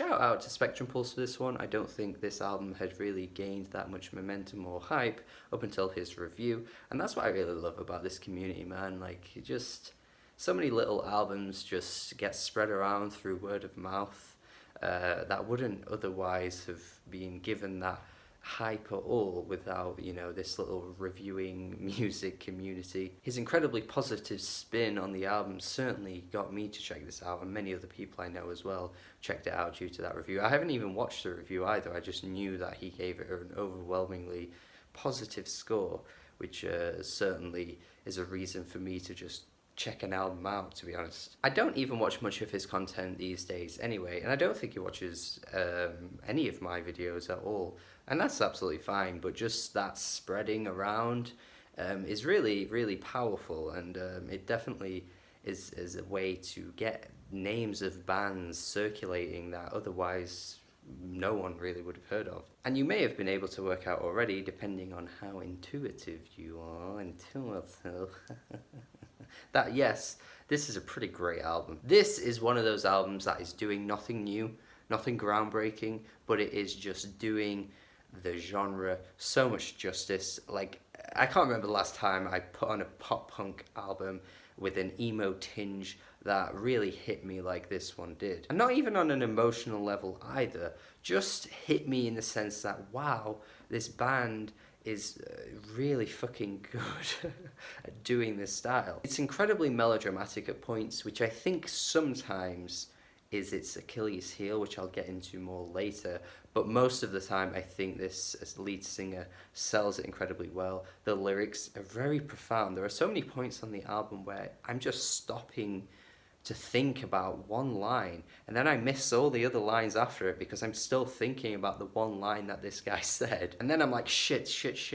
shout out to Spectrum Pulse for this one. I don't think this album had really gained that much momentum or hype up until his review, and that's what I really love about this community, man. Like, just so many little albums just get spread around through word of mouth that wouldn't otherwise have been given that hype at all without, this little reviewing music community. His incredibly positive spin on the album certainly got me to check this out, and many other people I know as well checked it out due to that review. I haven't even watched the review either, I just knew that he gave it an overwhelmingly positive score, which certainly is a reason for me to just check an album out, to be honest. I don't even watch much of his content these days anyway, and I don't think he watches any of my videos at all, and that's absolutely fine, but just that spreading around is really, really powerful, and it definitely is a way to get names of bands circulating that otherwise no one really would have heard of. And you may have been able to work out already, depending on how intuitive you are, that yes, this is a pretty great album. This is one of those albums that is doing nothing new, nothing groundbreaking, but it is just doing the genre so much justice. Like, I can't remember the last time I put on a pop punk album with an emo tinge that really hit me like this one did. And not even on an emotional level either, just hit me in the sense that, wow, this band is really fucking good at doing this style. It's incredibly melodramatic at points, which I think sometimes is its Achilles heel, which I'll get into more later, but most of the time I think this lead singer sells it incredibly well. The lyrics are very profound. There are so many points on the album where I'm just stopping to think about one line, and then I miss all the other lines after it because I'm still thinking about the one line that this guy said. And then I'm like, shit,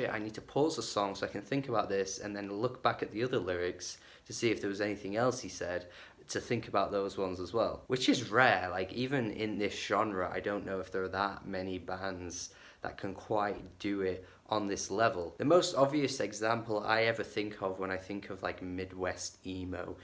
I need to pause the song so I can think about this and then look back at the other lyrics to see if there was anything else he said, to think about those ones as well. Which is rare, like even in this genre, I don't know if there are that many bands that can quite do it on this level. The most obvious example I ever think of when I think of like Midwest emo,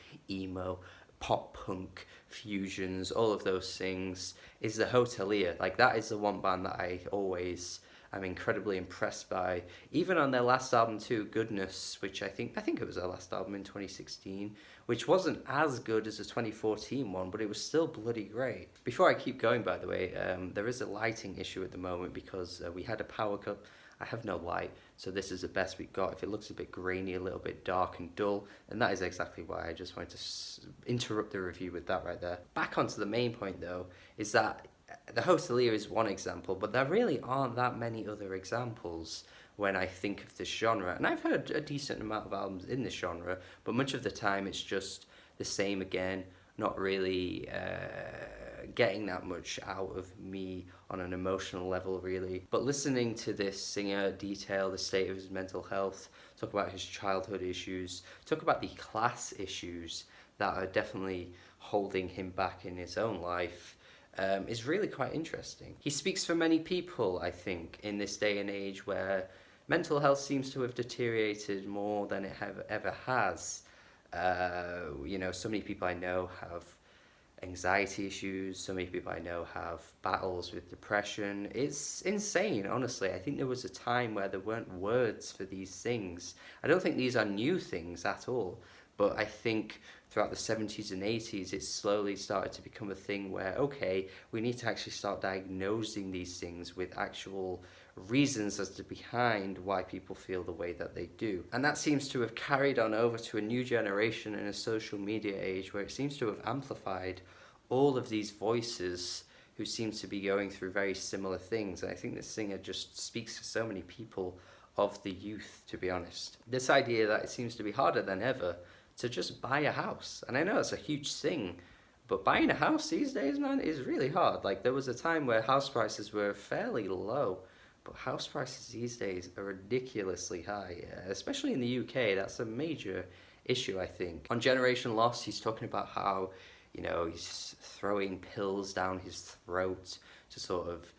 pop punk fusions, all of those things, is the Hotelier. Like, that is the one band that I always am incredibly impressed by. Even on their last album too, Goodness, which I think it was their last album in 2016, which wasn't as good as the 2014 one, but it was still bloody great. Before I keep going, by the way, there is a lighting issue at the moment because we had a power cut. I have no light, so this is the best we got. If it looks a bit grainy, a little bit dark and dull, and that is exactly why I just wanted to interrupt the review with that right there. Back onto the main point though, is that the Hotelier is one example, but there really aren't that many other examples when I think of this genre. And I've heard a decent amount of albums in this genre, but much of the time it's just the same again, not really getting that much out of me on an emotional level, really. But listening to this singer detail the state of his mental health, talk about his childhood issues, talk about the class issues that are definitely holding him back in his own life, is really quite interesting. He speaks for many people, I think, in this day and age where mental health seems to have deteriorated more than it ever has. So many people I know have anxiety issues, so many people I know have battles with depression. It's insane, honestly. I think there was a time where there weren't words for these things. I don't think these are new things at all, but I think throughout the 70s and 80s it slowly started to become a thing where, okay, we need to actually start diagnosing these things with actual reasons as to behind why people feel the way that they do. And that seems to have carried on over to a new generation in a social media age where it seems to have amplified all of these voices who seem to be going through very similar things. And I think this singer just speaks to so many people of the youth, to be honest. This idea that it seems to be harder than ever to just buy a house. And I know it's a huge thing, but buying a house these days, man, is really hard. Like, there was a time where house prices were fairly low, but house prices these days are ridiculously high, especially in the UK. That's a major issue, I think. On Generation Lost, he's talking about how, he's throwing pills down his throat to sort of,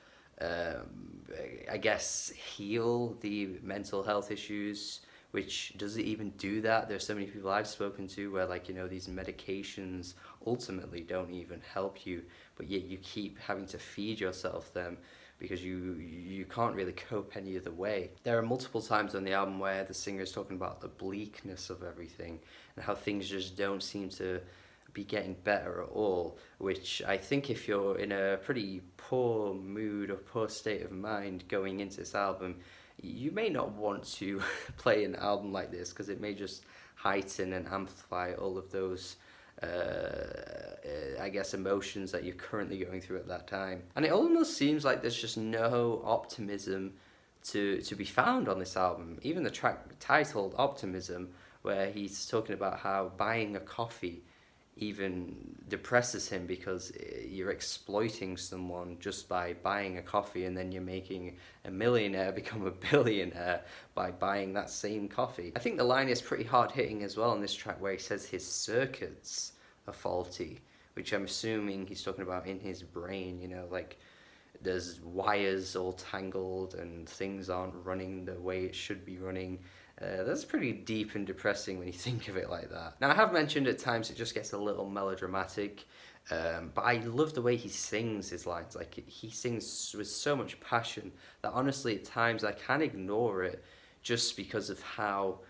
I guess, heal the mental health issues which does it even do that? There's so many people I've spoken to where, like, you know, these medications ultimately don't even help you, but yet you keep having to feed yourself them because you can't really cope any other way. There are multiple times on the album where the singer is talking about the bleakness of everything and how things just don't seem to be getting better at all, which I think if you're in a pretty poor mood or poor state of mind going into this album, you may not want to play an album like this because it may just heighten and amplify all of those I guess emotions that you're currently going through at that time. And it almost seems like there's just no optimism to be found on this album. Even the track titled Optimism, where he's talking about how buying a coffee even depresses him because you're exploiting someone just by buying a coffee, and then you're making a millionaire become a billionaire by buying that same coffee. I think the line is pretty hard hitting as well on this track where he says his circuits are faulty, which I'm assuming he's talking about in his brain, you know, like there's wires all tangled and things aren't running the way it should be running. That's pretty deep and depressing when you think of it like that. Now, I have mentioned at times it just gets a little melodramatic, but I love the way he sings his lines. Like, he sings with so much passion that honestly, at times, I can ignore it just because of how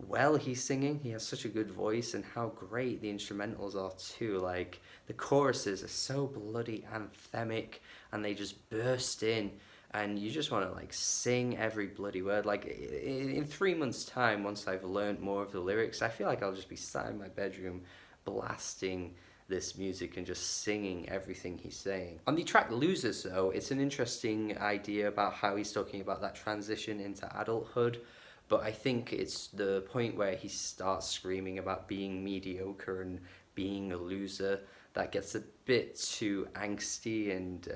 well he's singing. He has such a good voice, and how great the instrumentals are too. Like, the choruses are so bloody anthemic, and they just burst in, and you just want to like sing every bloody word. Like, in 3 months' time, once I've learned more of the lyrics, I feel like I'll just be sat in my bedroom blasting this music and just singing everything he's saying. On the track Losers, though, it's an interesting idea about how he's talking about that transition into adulthood, but I think it's the point where he starts screaming about being mediocre and being a loser that gets a bit too angsty and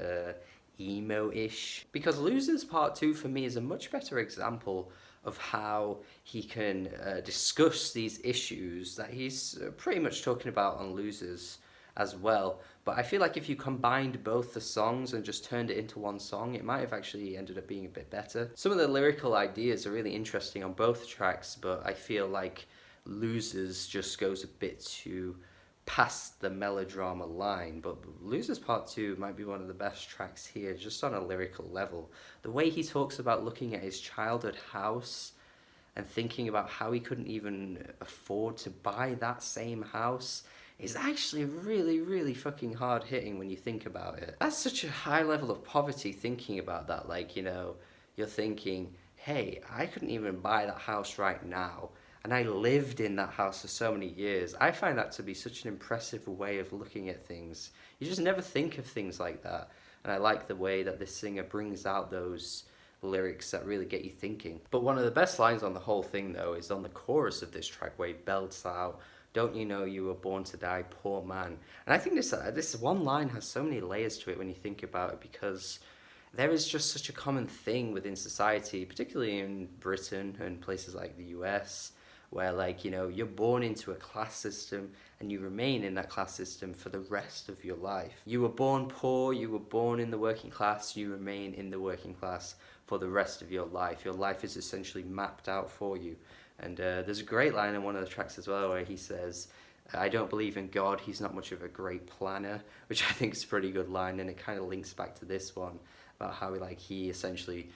emo-ish. Because Losers Part 2 for me is a much better example of how he can discuss these issues that he's pretty much talking about on Losers as well. But I feel like if you combined both the songs and just turned it into one song, it might have actually ended up being a bit better. Some of the lyrical ideas are really interesting on both tracks, but I feel like Losers just goes a bit too past the melodrama line. But Losers Part 2 might be one of the best tracks here, just on a lyrical level. The way he talks about looking at his childhood house and thinking about how he couldn't even afford to buy that same house is actually really, really fucking hard hitting when you think about it. That's such a high level of poverty, thinking about that. Like, you know, you're thinking, hey, I couldn't even buy that house right now, and I lived in that house for so many years. I find that to be such an impressive way of looking at things. You just never think of things like that. And I like the way that this singer brings out those lyrics that really get you thinking. But one of the best lines on the whole thing, though, is on the chorus of this track where he belts out, "Don't you know you were born to die, poor man?" And I think this one line has so many layers to it when you think about it, because there is just such a common thing within society, particularly in Britain and places like the US, where, like, you know, you're born into a class system and you remain in that class system for the rest of your life. You were born poor, you were born in the working class, you remain in the working class for the rest of your life. Your life is essentially mapped out for you. And there's a great line in one of the tracks as well where he says, "I don't believe in God, he's not much of a great planner," which I think is a pretty good line, and it kind of links back to this one about how he essentially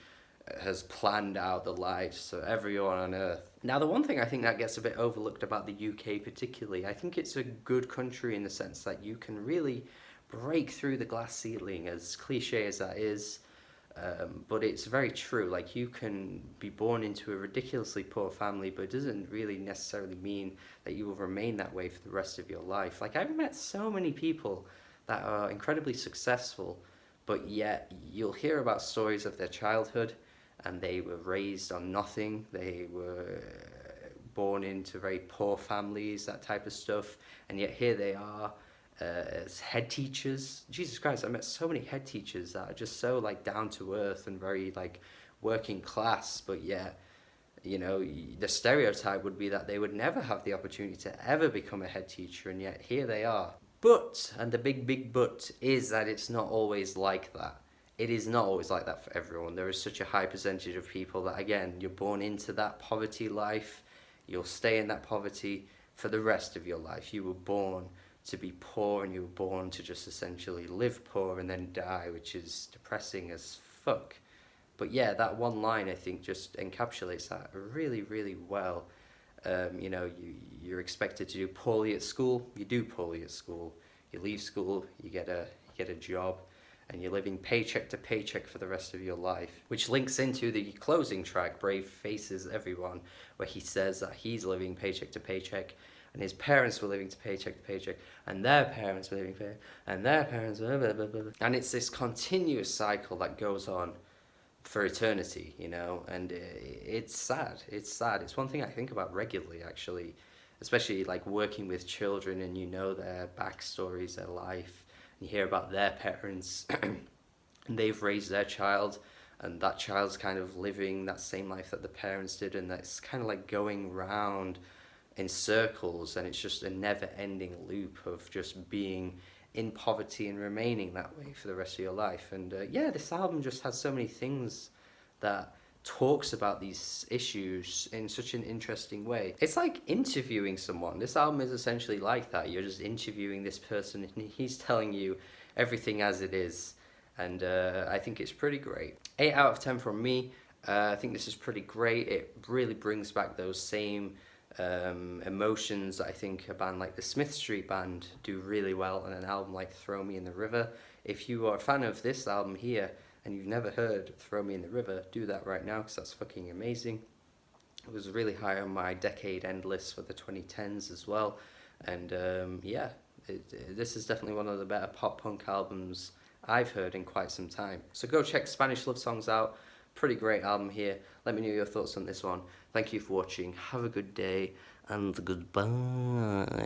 has planned out the lives of everyone on earth. Now, the one thing I think that gets a bit overlooked about the UK particularly, I think it's a good country in the sense that you can really break through the glass ceiling, as cliche as that is. But it's very true. Like, you can be born into a ridiculously poor family, but it doesn't really necessarily mean that you will remain that way for the rest of your life. Like, I've met so many people that are incredibly successful, but yet you'll hear about stories of their childhood, and they were raised on nothing. They were born into very poor families, that type of stuff, and yet here they are as head teachers. Jesus Christ, I met so many head teachers that are just so like down to earth and very like working class, but yet, you know, the stereotype would be that they would never have the opportunity to ever become a head teacher, and yet here they are. But, and the big but, is that it's not always like that. it is not always like that for everyone. There is such a high percentage of people that, again, you're born into that poverty life, you'll stay in that poverty for the rest of your life. You were born to be poor, and you were born to just essentially live poor and then die, which is depressing as fuck. But yeah, that one line I think just encapsulates that really, really well. You're expected to do poorly at school. You do poorly at school. You leave school. You get a job, and you're living paycheck to paycheck for the rest of your life. Which links into the closing track, "Brave Faces Everyone," where he says that he's living paycheck to paycheck, and his parents were living to paycheck, and their parents were living and their parents were blah, blah, blah, blah. And it's this continuous cycle that goes on for eternity, and it's sad. It's sad. It's one thing I think about regularly, actually, especially like working with children, and their backstories, their life, and you hear about their parents, and they've raised their child, and that child's kind of living that same life that the parents did, and that's kind of like going round in circles, and it's just a never-ending loop of just being in poverty and remaining that way for the rest of your life. And this album just has so many things that talks about these issues in such an interesting way. It's like interviewing someone. This album is essentially like that. You're just interviewing this person, and he's telling you everything as it is. And I think it's pretty great. 8 out of 10 from me. I think this is pretty great. It really brings back those same emotions that I think a band like the Smith Street Band do really well on an album like Throw Me in the River. If you are a fan of this album here and you've never heard Throw Me in the River, do that right now, because that's fucking amazing. It was really high on my decade end list for the 2010s as well. And this is definitely one of the better pop punk albums I've heard in quite some time. So go check Spanish Love Songs out. Pretty great album here. Let me know your thoughts on this one. Thank you for watching. Have a good day, and goodbye.